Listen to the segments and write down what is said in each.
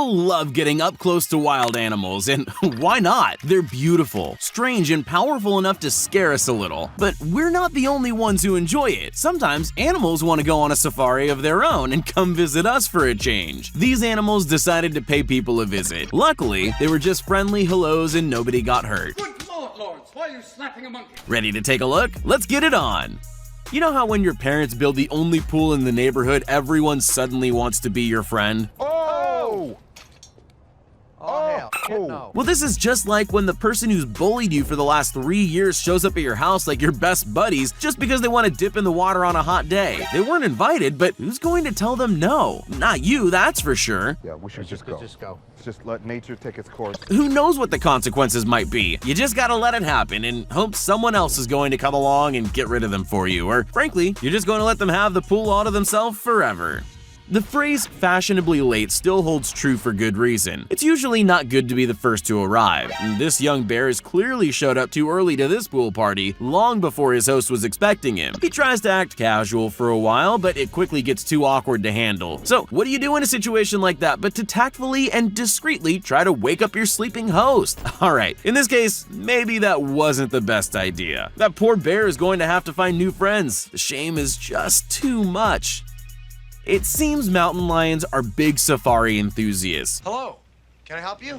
People love getting up close to wild animals, and why not? They're beautiful, strange, and powerful enough to scare us a little. But we're not the only ones who enjoy it. Sometimes animals want to go on a safari of their own and come visit us for a change. These animals decided to pay people a visit. Luckily, they were just friendly hellos and nobody got hurt. Good Lord, Lawrence, why are you slapping a monkey? Ready to take a look? Let's get it on! You know how when your parents build the only pool in the neighborhood, everyone suddenly wants to be your friend? Oh! Oh, hell, no. Well, this is just like when the person who's bullied you for the last 3 years shows up at your house like your best buddies just because they want to dip in the water on a hot day. They weren't invited, but who's going to tell them no? Not you, that's for sure. Yeah, we should just go. Just go. Just let nature take its course. Who knows what the consequences might be? You just gotta let it happen and hope someone else is going to come along and get rid of them for you. Or frankly, you're just going to let them have the pool all to themselves forever. The phrase fashionably late still holds true for good reason. It's usually not good to be the first to arrive. And this young bear has clearly showed up too early to this pool party, long before his host was expecting him. He tries to act casual for a while, but it quickly gets too awkward to handle. So what do you do in a situation like that but to tactfully and discreetly try to wake up your sleeping host? Alright, in this case, maybe that wasn't the best idea. That poor bear is going to have to find new friends. The shame is just too much. It seems mountain lions are big safari enthusiasts. Hello, can I help you?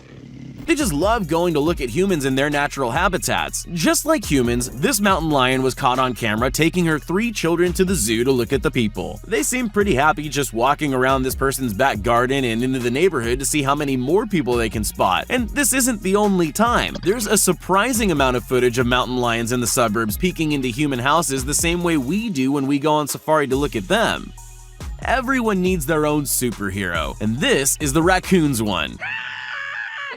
They just love going to look at humans in their natural habitats. Just like humans, this mountain lion was caught on camera taking her 3 children to the zoo to look at the people. They seem pretty happy just walking around this person's back garden and into the neighborhood to see how many more people they can spot. And this isn't the only time. There's a surprising amount of footage of mountain lions in the suburbs peeking into human houses the same way we do when we go on safari to look at them. Everyone needs their own superhero, and this is the raccoon's one.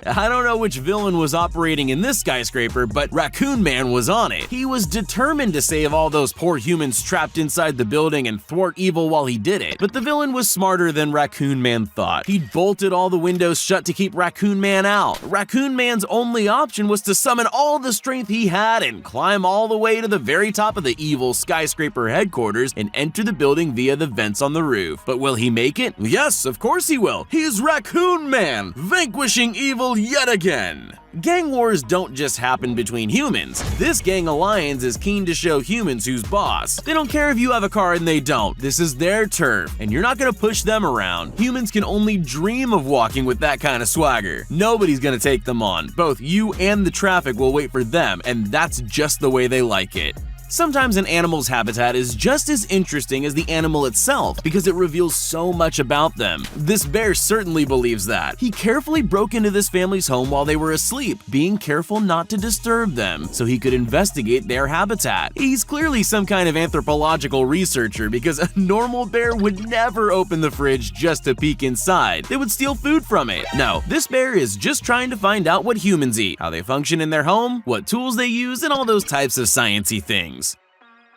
I don't know which villain was operating in this skyscraper, but Raccoon Man was on it. He was determined to save all those poor humans trapped inside the building and thwart evil while he did it. But the villain was smarter than Raccoon Man thought. He'd bolted all the windows shut to keep Raccoon Man out. Raccoon Man's only option was to summon all the strength he had and climb all the way to the very top of the evil skyscraper headquarters and enter the building via the vents on the roof. But will he make it? Yes, of course he will. He's Raccoon Man, vanquishing evil yet again. Gang wars don't just happen between humans. This gang of lions is keen to show humans who's boss. They don't care if you have a car and they don't. This is their turf, and you're not gonna push them around. Humans can only dream of walking with that kind of swagger. Nobody's gonna take them on. Both you and the traffic will wait for them, and that's just the way they like it. Sometimes an animal's habitat is just as interesting as the animal itself because it reveals so much about them. This bear certainly believes that. He carefully broke into this family's home while they were asleep, being careful not to disturb them so he could investigate their habitat. He's clearly some kind of anthropological researcher because a normal bear would never open the fridge just to peek inside. They would steal food from it. No, this bear is just trying to find out what humans eat, how they function in their home, what tools they use, and all those types of sciencey things.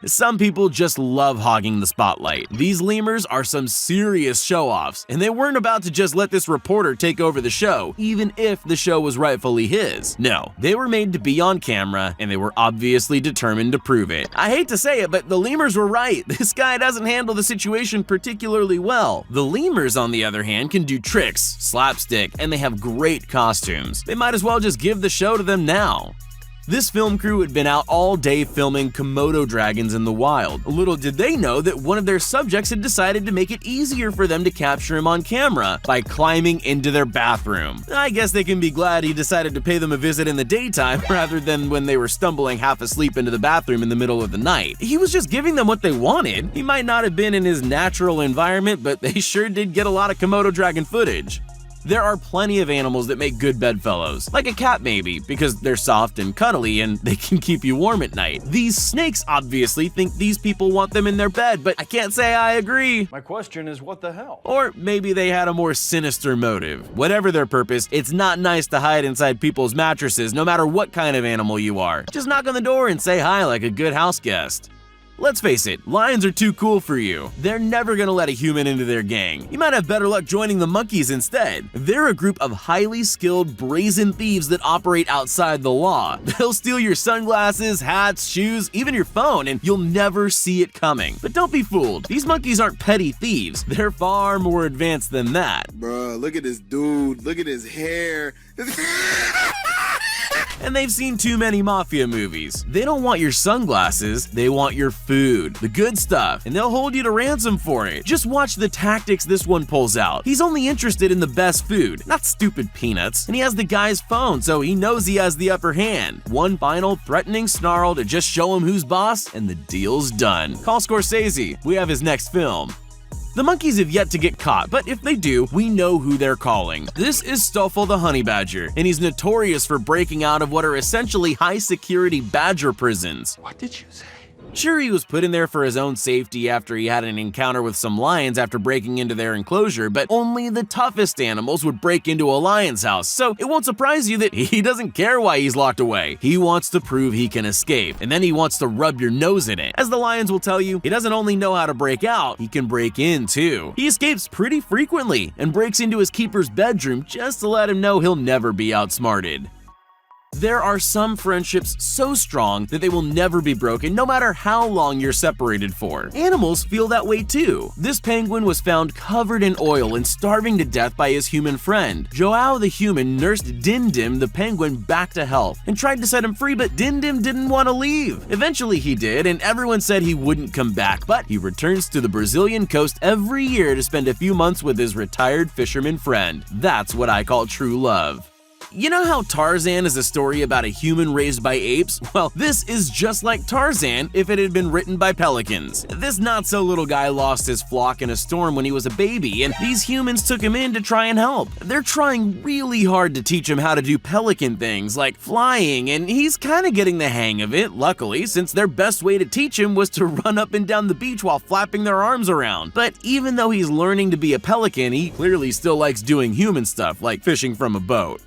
Some people just love hogging the spotlight. These lemurs are some serious show-offs, and they weren't about to just let this reporter take over the show, even if the show was rightfully his. No, they were made to be on camera, and they were obviously determined to prove it. I hate to say it, but the lemurs were right. This guy doesn't handle the situation particularly well. The lemurs, on the other hand, can do tricks, slapstick, and they have great costumes. They might as well just give the show to them now. This film crew had been out all day filming Komodo dragons in the wild. Little did they know that one of their subjects had decided to make it easier for them to capture him on camera by climbing into their bathroom. I guess they can be glad he decided to pay them a visit in the daytime rather than when they were stumbling half asleep into the bathroom in the middle of the night. He was just giving them what they wanted. He might not have been in his natural environment, but they sure did get a lot of Komodo dragon footage. There are plenty of animals that make good bedfellows, like a cat maybe, because they're soft and cuddly and they can keep you warm at night. These snakes obviously think these people want them in their bed, but I can't say I agree. My question is, what the hell? Or maybe they had a more sinister motive. Whatever their purpose, it's not nice to hide inside people's mattresses no matter what kind of animal you are. Just knock on the door and say hi like a good house guest. Let's face it, lions are too cool for you. They're never gonna let a human into their gang. You might have better luck joining the monkeys instead. They're a group of highly skilled, brazen thieves that operate outside the law. They'll steal your sunglasses, hats, shoes, even your phone, and you'll never see it coming. But don't be fooled. These monkeys aren't petty thieves. They're far more advanced than that. Bruh, look at this dude. Look at his hair. And they've seen too many mafia movies. They don't want your sunglasses, they want your food, the good stuff, and they'll hold you to ransom for it. Just watch the tactics this one pulls out. He's only interested in the best food, not stupid peanuts, and he has the guy's phone, so he knows he has the upper hand. One final threatening snarl to just show him who's boss, and the deal's done. Call Scorsese, we have his next film. The monkeys have yet to get caught, but if they do, we know who they're calling. This is Stoffel the honey badger, and he's notorious for breaking out of what are essentially high-security badger prisons. What did you say? Sure, he was put in there for his own safety after he had an encounter with some lions after breaking into their enclosure, but only the toughest animals would break into a lion's house, so it won't surprise you that he doesn't care why he's locked away. He wants to prove he can escape, and then he wants to rub your nose in it. As the lions will tell you, he doesn't only know how to break out, he can break in too. He escapes pretty frequently and breaks into his keeper's bedroom just to let him know he'll never be outsmarted. There are some friendships so strong that they will never be broken no matter how long you're separated for. Animals feel that way too. This penguin was found covered in oil and starving to death by his human friend. Joao the human nursed Dindim the penguin back to health and tried to set him free, but Dindim didn't want to leave. Eventually he did, and everyone said he wouldn't come back, but he returns to the Brazilian coast every year to spend a few months with his retired fisherman friend. That's what I call true love. You know how Tarzan is a story about a human raised by apes? Well, this is just like Tarzan if it had been written by pelicans. This not-so-little guy lost his flock in a storm when he was a baby, and these humans took him in to try and help. They're trying really hard to teach him how to do pelican things like flying, and he's kind of getting the hang of it, luckily, since their best way to teach him was to run up and down the beach while flapping their arms around. But even though he's learning to be a pelican, he clearly still likes doing human stuff like fishing from a boat.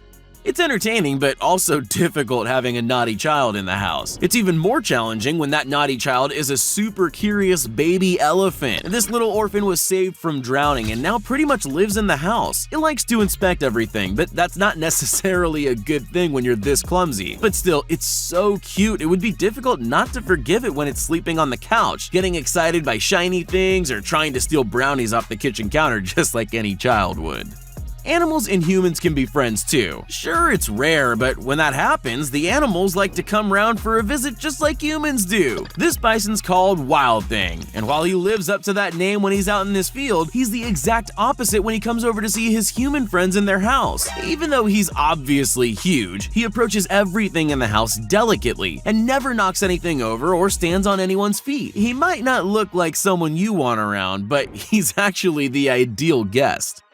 It's entertaining, but also difficult having a naughty child in the house. It's even more challenging when that naughty child is a super curious baby elephant. This little orphan was saved from drowning and now pretty much lives in the house. It likes to inspect everything, but that's not necessarily a good thing when you're this clumsy. But still, it's so cute, it would be difficult not to forgive it when it's sleeping on the couch, getting excited by shiny things, or trying to steal brownies off the kitchen counter just like any child would. Animals and humans can be friends too. Sure, it's rare, but when that happens, the animals like to come round for a visit just like humans do. This bison's called Wild Thing, and while he lives up to that name when he's out in his field, he's the exact opposite when he comes over to see his human friends in their house. Even though he's obviously huge, he approaches everything in the house delicately and never knocks anything over or stands on anyone's feet. He might not look like someone you want around, but he's actually the ideal guest.